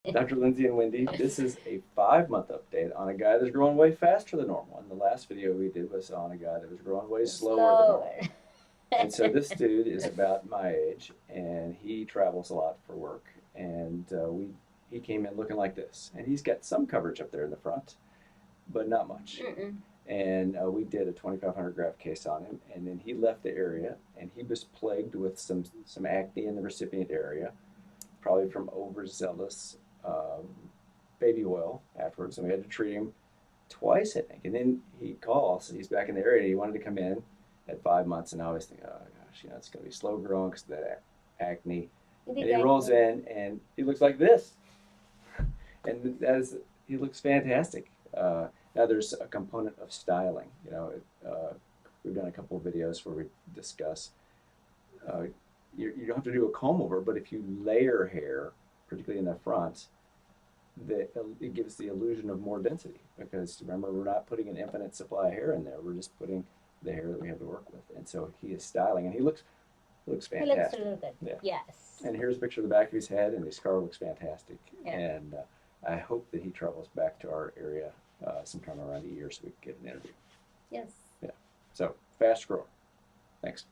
Dr. Lindsey and Wendy, this is a 5-month update on a guy that's growing way faster than normal. And the last video we did was on a guy that was growing way slower than normal. And so this dude is about my age, and he travels a lot for work. And he came in looking like this. And he's got some coverage up there in the front, but not much. And we did a 2,500 graft case on him, and then he left the area, and he was plagued with some acne in the recipient area, probably from overzealous baby oil afterwards, and we had to treat him twice, I think. And then he calls, he's back in the area, and he wanted to come in at 5 months, and I always think, oh gosh, it's going to be slow growing because of that acne. And he rolls in, and he looks like this, and he looks fantastic. Now there's a component of styling. We've done a couple of videos where we discuss you don't have to do a comb over, but if you layer hair, particularly in the front, it gives the illusion of more density, because remember, we're not putting an infinite supply of hair in there, we're just putting the hair that we have to work with. And so he is styling, and he looks fantastic. He looks really good. Yeah. Yes. And here's a picture of the back of his head, and his scar looks fantastic. Yeah. And I hope that he travels back to our area sometime around a year so we can get an interview. Yes. Yeah. So fast grower. Thanks.